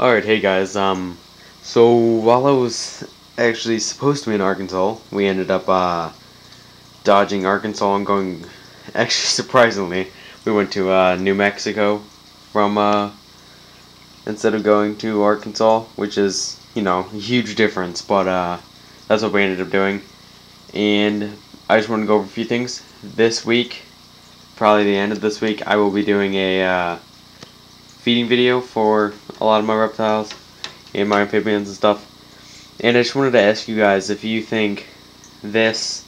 Alright, hey guys, so while I was actually supposed to be in Arkansas, we ended up, dodging Arkansas and going, actually surprisingly, we went to, New Mexico from, instead of going to Arkansas, which is, a huge difference, but, that's what we ended up doing, and I just want to go over a few things. This week, probably the end of this week, I will be doing a, feeding video for a lot of my reptiles and my amphibians and stuff. And I just wanted to ask you guys if you think this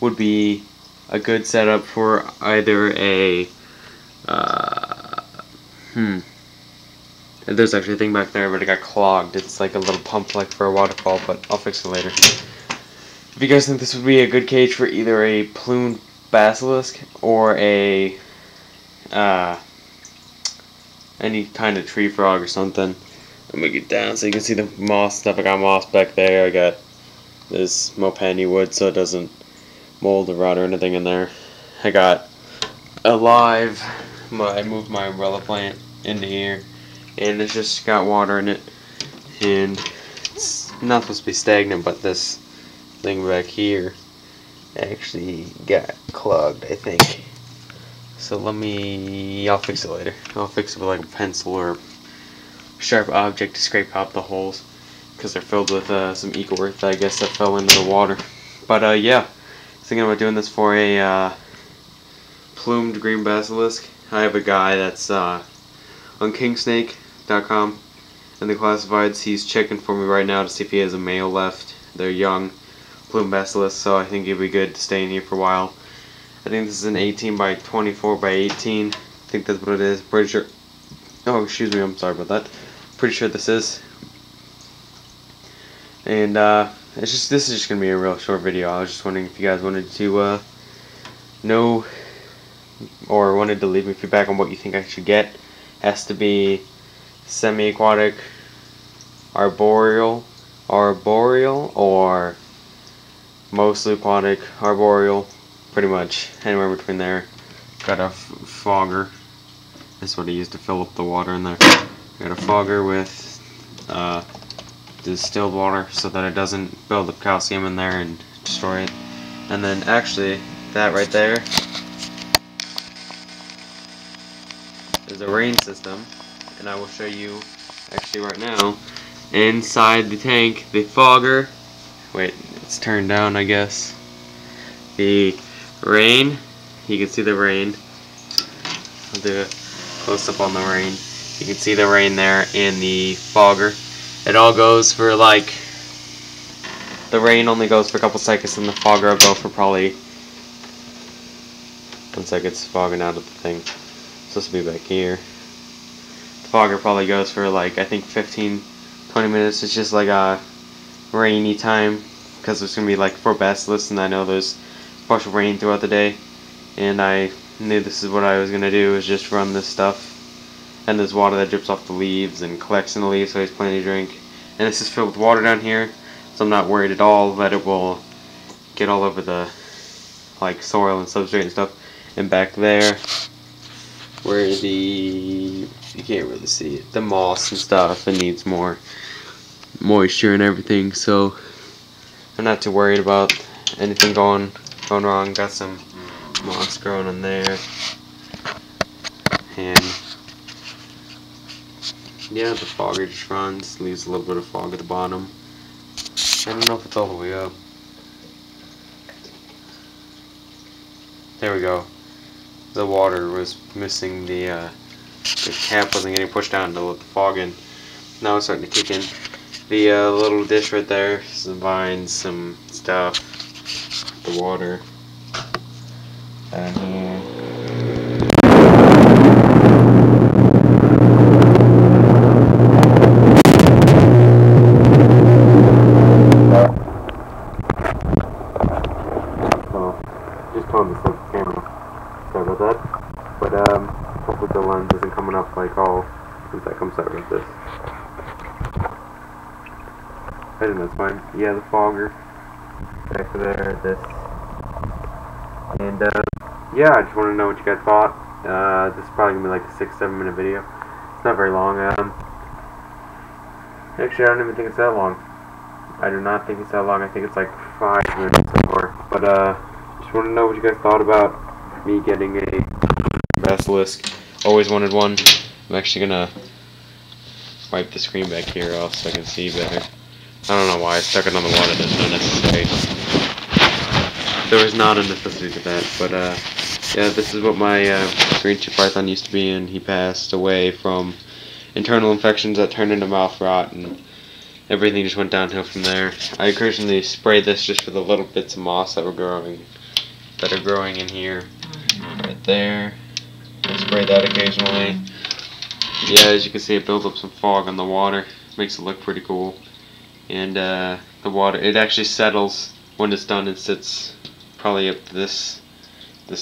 would be a good setup for either a there's actually a thing back there, but it got clogged. It's like a little pump like for a waterfall, but I'll fix it later. If you guys think this would be a good cage for either a plumed basilisk or a any kind of tree frog or something. I'm gonna get down so you can see the moss stuff. I got moss back there. I got this mopani wood so it doesn't mold or rot or anything in there. I got I moved my umbrella plant into here, and it's just got water in it, and it's not supposed to be stagnant, but this thing back here actually got clogged, I think. So I'll fix it later. I'll fix it with like a pencil or sharp object to scrape out the holes, because they're filled with some eco earth, I guess, that fell into the water. But yeah, thinking about doing this for a plumed green basilisk. I have a guy that's on kingsnake.com and the classifieds. He's checking for me right now to see if he has a male left. They're young plumed basilisk, so I think it'd be good to stay in here for a while. I think this is an 18 by 24 by 18. I think that's what it is. Pretty sure. Oh, excuse me. I'm sorry about that. Pretty sure this is. And this is just gonna be a real short video. I was just wondering if you guys wanted to know or wanted to leave me feedback on what you think I should get. Has to be semi-aquatic, arboreal, or mostly aquatic, arboreal. Pretty much anywhere between there. Got a fogger. That's what I used to fill up the water in there. Got a fogger with distilled water so that it doesn't build up calcium in there and destroy it. And then actually, that right there is a rain system, and I will show you actually right now. Inside the tank, the fogger. Wait, it's turned down, I guess. The rain, you can see the rain. I'll do a close up on the rain. You can see the rain there in the fogger. It all goes for like, the rain only goes for a couple seconds, and the fogger will go for probably 1 second. It's fogging out of the thing. It's supposed to be back here. The fogger probably goes for like, I think 15-20 minutes. It's just like a rainy time, because there's gonna be like 4 basilisks, and I know there's partial rain throughout the day, and I knew this is what I was gonna do, is just run this stuff, and there's water that drips off the leaves and collects in the leaves, so there's plenty to drink. And this is filled with water down here, so I'm not worried at all that it will get all over the like soil and substrate and stuff. And back there, where you can't really see it, the moss and stuff, it needs more moisture and everything, so I'm not too worried about anything going wrong. Got some moss growing in there, and yeah, the fogger just runs, leaves a little bit of fog at the bottom. I don't know if it's all the way up. There we go. The water was missing, the cap wasn't getting pushed down to let the fog in. Now it's starting to kick in. The little dish right there, some vines, some stuff, the water down here. So, just trying to set the camera. Sorry about that. But hopefully the lens isn't coming up like all since that comes out like this. I think that's fine. Yeah, the fogger back there, this. And yeah, I just want to know what you guys thought. This is probably gonna be like a 6-7 minute video. It's not very long. Actually, I don't even think it's that long. I do not think it's that long. I think it's like 5 minutes or more. But just want to know what you guys thought about me getting a basilisk. Always wanted one. I'm actually gonna wipe the screen back here off so I can see better. I don't know why I stuck it on the water. That's not necessary. There was not a necessity to that. But yeah, this is what my green chip python used to be, and he passed away from internal infections that turned into mouth rot, and everything just went downhill from there. I occasionally spray this just for the little bits of moss that are growing in here, right there. I spray that occasionally. Yeah, as you can see, it builds up some fog on the water. Makes it look pretty cool. And the water, it actually settles when it's done. It sits probably up to this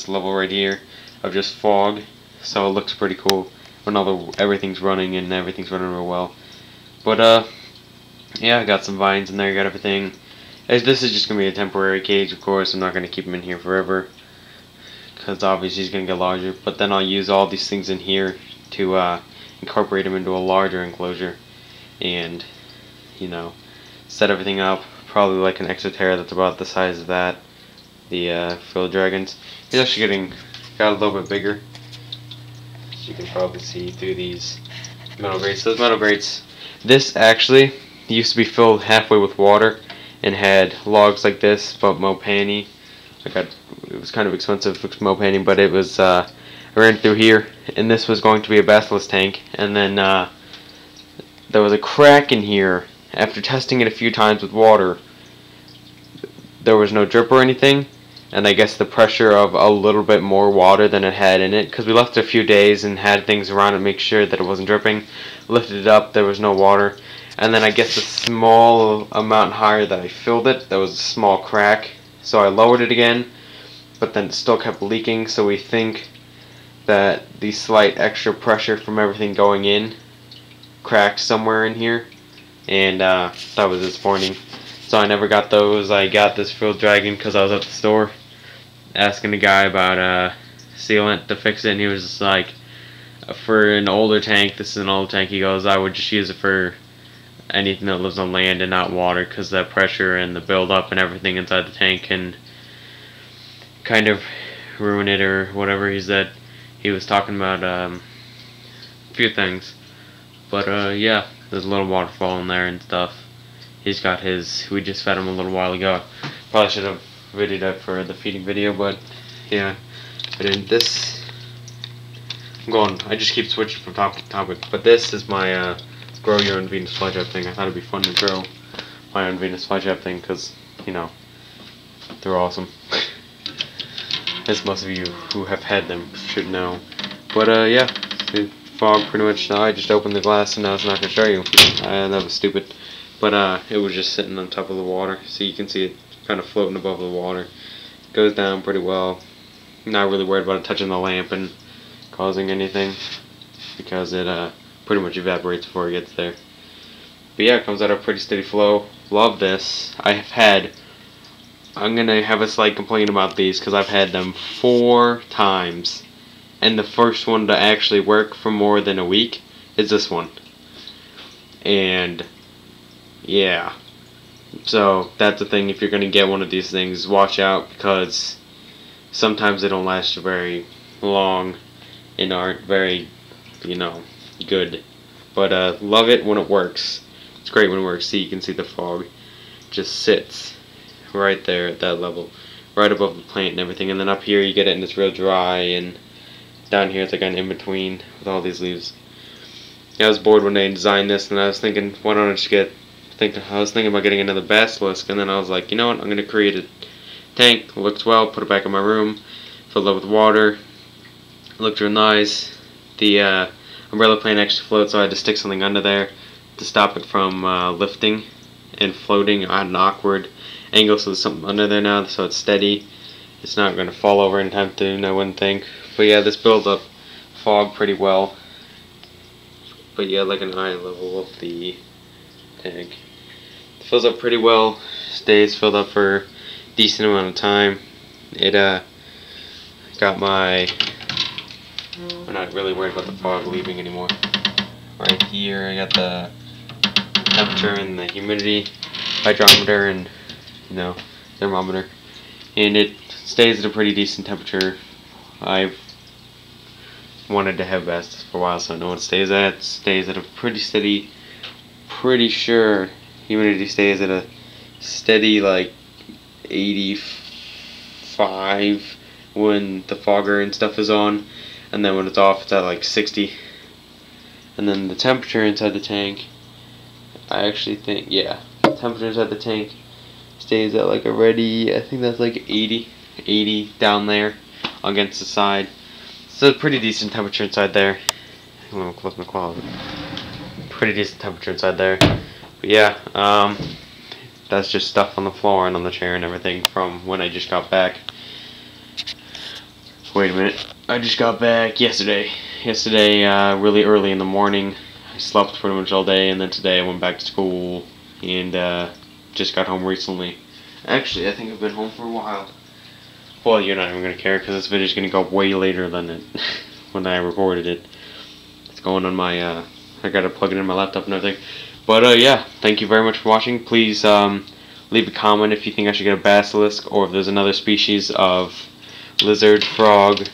level right here of just fog, so it looks pretty cool when everything's running and everything's running real well. But yeah, I got some vines in there, got everything. This is just gonna be a temporary cage, of course. I'm not gonna keep him in here forever, because obviously he's gonna get larger. But then I'll use all these things in here to incorporate him into a larger enclosure, and you know, set everything up. Probably like an Exoterra that's about the size of that. The field dragons. He's actually got a little bit bigger. As you can probably see through these metal grates. Those metal grates. This actually used to be filled halfway with water and had logs like this, but Mopani. It was kind of expensive for Mopani, but it was I ran through here, and this was going to be a basilisk tank, and then there was a crack in here. After testing it a few times with water, there was no drip or anything, and I guess the pressure of a little bit more water than it had in it, because we left it a few days and had things around to make sure that it wasn't dripping. Lifted it up, there was no water, and then I guess a small amount higher that I filled it, there was a small crack, so I lowered it again, but then it still kept leaking. So we think that the slight extra pressure from everything going in cracked somewhere in here, and that was disappointing. So I never got those. I got this field dragon because I was at the store asking the guy about sealant to fix it, and he was just like, for an older tank, this is an old tank, he goes, I would just use it for anything that lives on land and not water, because that pressure and the buildup and everything inside the tank can kind of ruin it or whatever. He said he was talking about a few things. But yeah, there's a little waterfall in there and stuff. He's got his, we just fed him a little while ago. Probably should have videoed it for the feeding video, but yeah. I didn't. This, I just keep switching from topic to topic. But this is my grow your own Venus flytrap thing. I thought it'd be fun to grow my own Venus flytrap thing, because, you know, they're awesome. As most of you who have had them should know. But yeah, the fog pretty much, I just opened the glass and now it's not going to show you. That was stupid. But it was just sitting on top of the water, so you can see it kind of floating above the water. It goes down pretty well. Not really worried about it touching the lamp and causing anything, because it pretty much evaporates before it gets there. But yeah, it comes out a pretty steady flow. Love this. I'm gonna have a slight complaint about these, because I've had them 4 times, and the first one to actually work for more than a week is this one. And yeah, so that's the thing. If you're gonna get one of these things, watch out, because sometimes they don't last very long and aren't very, you know, good. But love it when it works. It's great when it works. See, you can see the fog just sits right there at that level, right above the plant and everything. And then up here you get it and it's real dry, and down here it's like an in-between with all these leaves. Yeah, I was bored one day and designed this, and I was thinking, why don't I just I was thinking about getting another basilisk, and then I was like, you know what, I'm going to create a tank. It looks well, put it back in my room, fill it up with water. It looked real nice. The umbrella plant actually floats, so I had to stick something under there to stop it from lifting and floating at an awkward angle, so there's something under there now, so it's steady. It's not going to fall over anytime soon, I wouldn't think. But yeah, this builds up fog pretty well. But yeah, like an eye level of the tank. It fills up pretty well, stays filled up for a decent amount of time. It got my, I'm not really worried about the fog leaving anymore. Right here I got the temperature and the humidity hydrometer and thermometer, and it stays at a pretty decent temperature. I've wanted to have Bastis for a while, so I know what it stays at. It stays at a pretty steady, pretty sure humidity stays at a steady like 85 when the fogger and stuff is on, and then when it's off it's at like 60. And then the temperature inside the tank, I actually think, yeah, temperature inside the tank stays at like already, I think that's like 80 down there against the side. So pretty decent temperature inside there. I'm gonna close my closet. Pretty decent temperature inside there. But yeah, that's just stuff on the floor and on the chair and everything from when I just got back. Wait a minute. I just got back yesterday. Really early in the morning. I slept pretty much all day, and then today I went back to school and just got home recently. Actually, I think I've been home for a while. Well, you're not even going to care because this video is going to go way later than it when I recorded it. It's going on my, I got to plug it in my laptop and everything. But yeah, thank you very much for watching. Please leave a comment if you think I should get a basilisk, or if there's another species of lizard, frog.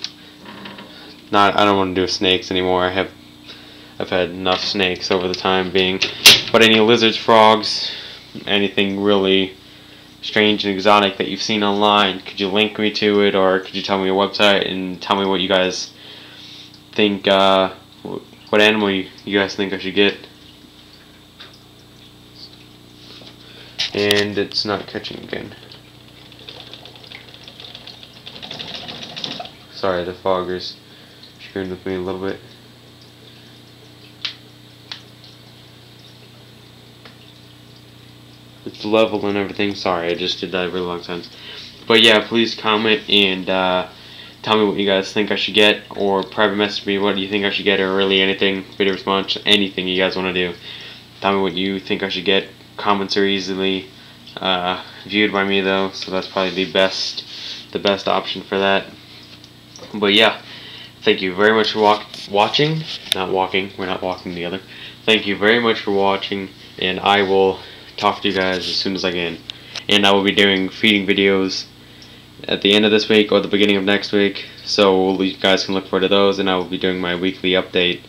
I don't want to do snakes anymore. I've had enough snakes over the time being. But any lizards, frogs, anything really strange and exotic that you've seen online, could you link me to it, or could you tell me your website and tell me what you guys think, what animal you guys think I should get. And it's not catching again. Sorry, the fogger's screwing with me a little bit. It's level and everything. Sorry, I just did that a really long time. But yeah, please comment and tell me what you guys think I should get, or private message me what you think I should get, or really anything, video response, anything you guys want to do. Tell me what you think I should get. Comments are easily viewed by me though, so that's probably the best option for that. But yeah, thank you very much for watching. Not walking, we're not walking together. Thank you very much for watching, and I will talk to you guys as soon as I can. And I will be doing feeding videos at the end of this week or the beginning of next week, so you guys can look forward to those, and I will be doing my weekly update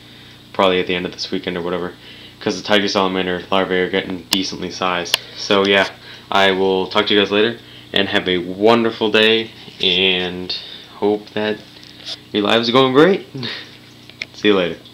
probably at the end of this weekend or whatever, because the tiger salamander larvae are getting decently sized. So yeah, I will talk to you guys later, and have a wonderful day, and hope that your lives are going great. See you later.